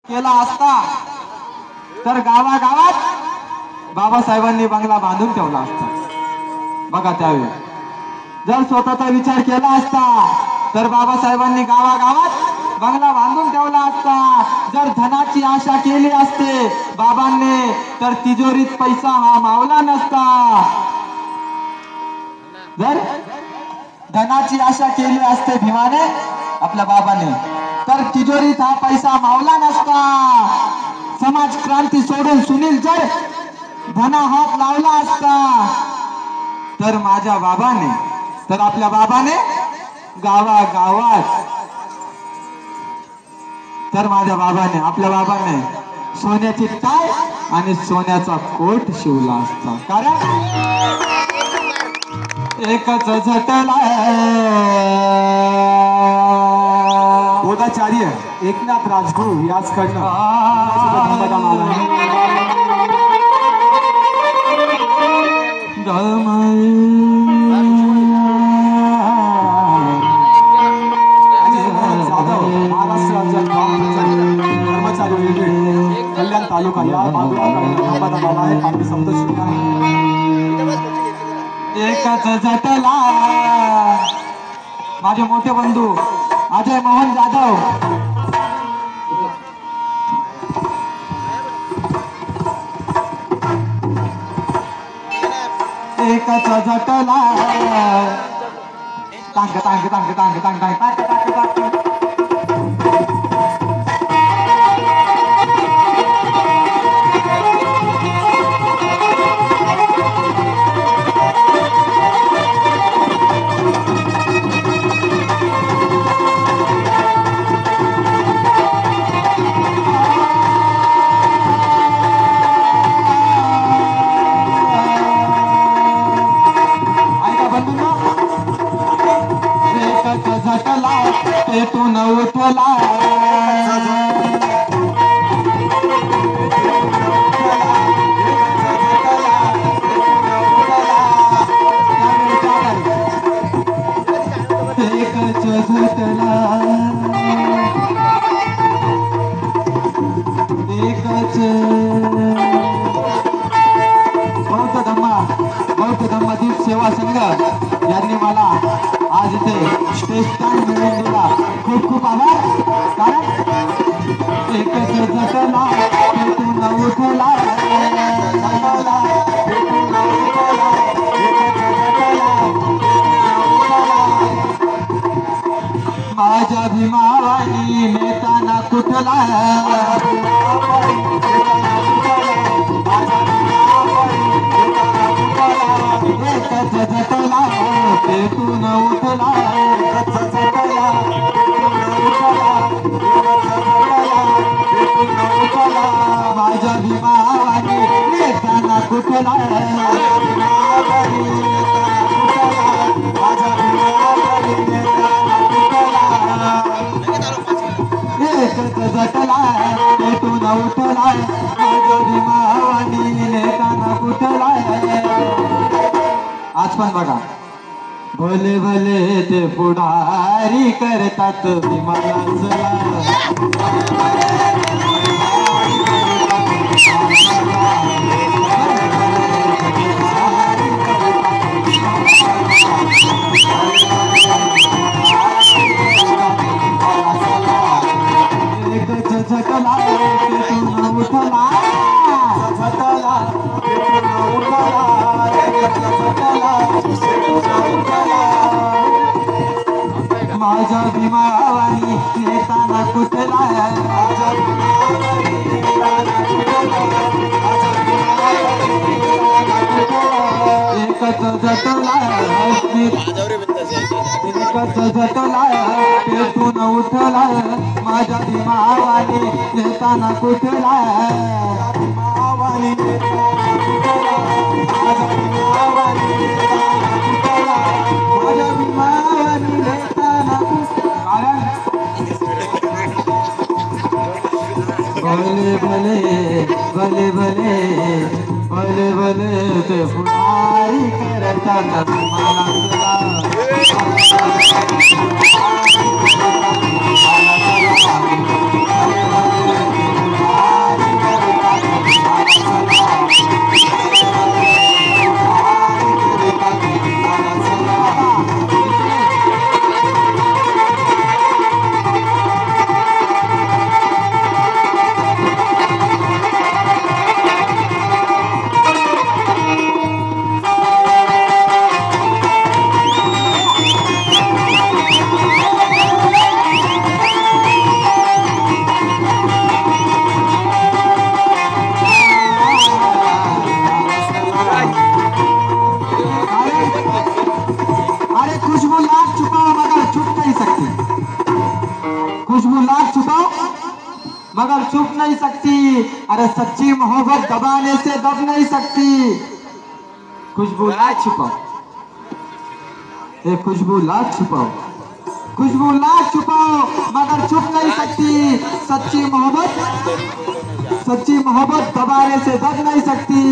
केला असता तर गावागावात बाबासाहेबांनी बंगला बांधून ठेवला असता। बघा त्यावेळी जर स्वतःचा विचार केला असता तर बाबासाहेबांनी गावागावात बंगला बांधून ठेवला असता। जर धनाची आशा केली असते बाबांनी तर तिजोरीत पैसा हा मावला नसता। जर धनाची आशा केली असते भीमाने आपल्या बाबाने तर तिजोरीत हा पैसा मावला नसता। समाज क्रांती सोडून सुनील जर धना हात लावला असता तर माझ्या बाबाने तर आपल्या बाबाने गावागावात तर माझ्या बाबाने आपल्या बाबाने सोन्याची टाय आणि सोन्याचा कोट शिवला असता। कारण एकच झटला बोधाचार्य एकनाथ राजगुरू याचकडनं महाराष्ट्र राज्यात कर्मचारी युनिट कल्याण तालुका या बाजूला आहे पाठी शब्द एकच झटला माझे मोठे बंधू अजय मोहन जाधव एकच झटला टांग टांग टांग टांग टांग टांग टांग टांग टांग पेटून उठला एकच झुटला एकच बौद्ध धम्मदीप सेवा संघ यांनी मला आज इथे स्टेज स्टँड मिळवून दिला। खूप खूप आभार। कारण एकच झटला पेटून उठला माझ्या भीमावानी नेताना कुठला एकच झटला पेटून उठला माझ्या भीमावानी नेताना कुठला एकच झटला पेटून उठला माझ्या भीमावानी नेताना कुठला। आज पण बघा भले भले ते पुढारी करतात विमानाला एकच झटला पेटून उठला झटला पेटून उठला माझ्या भीमावानी नेताना कुठला एकच झटला एकच झटला पेटून उठला माझ्या भीमावानी नेताना कुठला भले भले भले भले भले भले ते पुढारी करतात मला छुप नहीं सकती, अरे सच्ची मोहब्बत दबाने से दब नहीं सकती। खुशबू ला छुपाओ, ये खुशबू ला छुपाओ, खुशबू ला छुपाओ मगर छुप नहीं सकती। सच्ची मोहब्बत दबाने से दब नहीं सकती।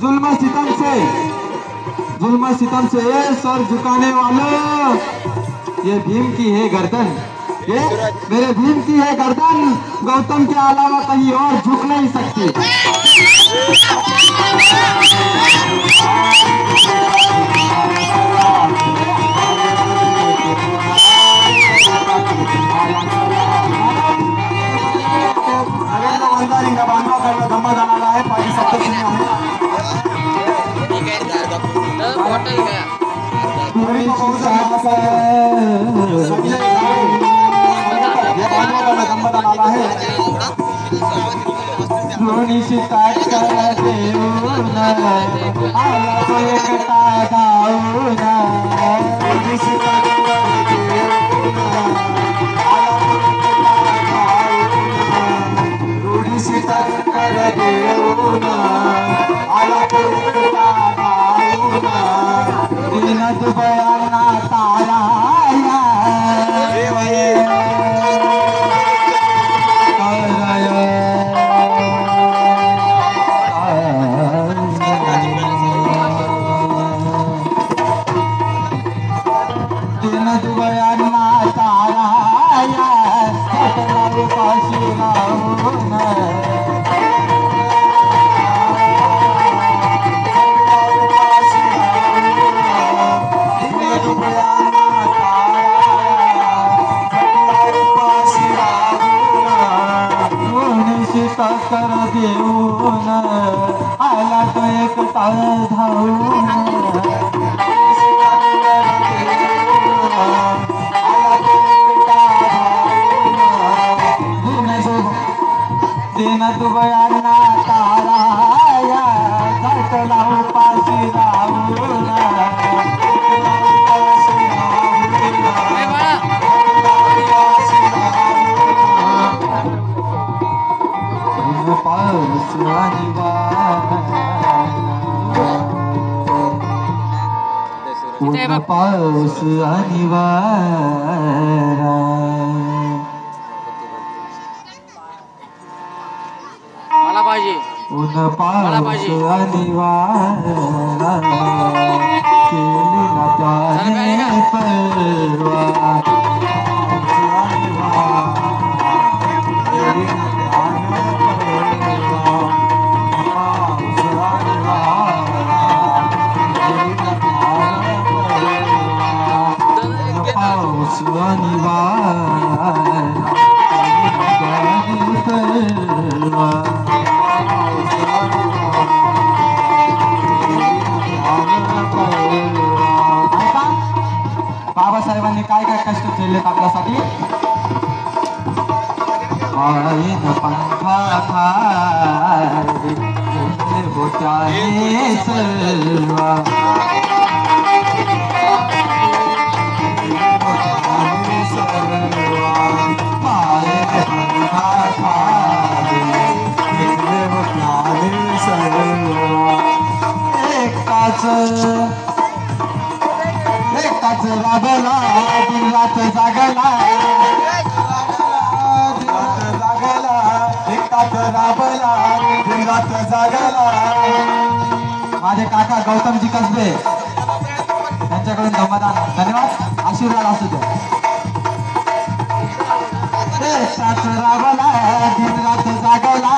जुल्म सितम से सर झुकाने वालों, ये भीम की है गर्दन, ये मेरे भीम की है गर्दन, गौतम के अलावा कहीं और झुक नहीं सकती। धम्मा जाणारा आहे पाठी 7 थोडीशी ताट करा देऊन आला तो एकटा धावून, थोडीशी ताट करा देऊन आला तो एकटा धावून, दिन दुबयांना तारा कर देऊन आला तो एकटा धावून, दिन दुबयांना तारा घाटला उपाशी राहून, पाऊस आणि वारा, पाऊस आणि वारा, मला पाहिजे ऊन पाऊस आणि वारा, केली ना त्याने परवा, बाबासाहेबांनी काय काय कष्ट झेललेत आपल्यासाठी। आईन पंखा खाली होत्याने सर्वा, एकटाच राबला दिन रात जागला, एकटाच राबला दिन रात जागला। माझे काका गौतमजी कसबे त्यांच्याकडून धम्मदान धन्यवाद, आशीर्वाद असू द्या। एकटाच राबला दिन रात जागला,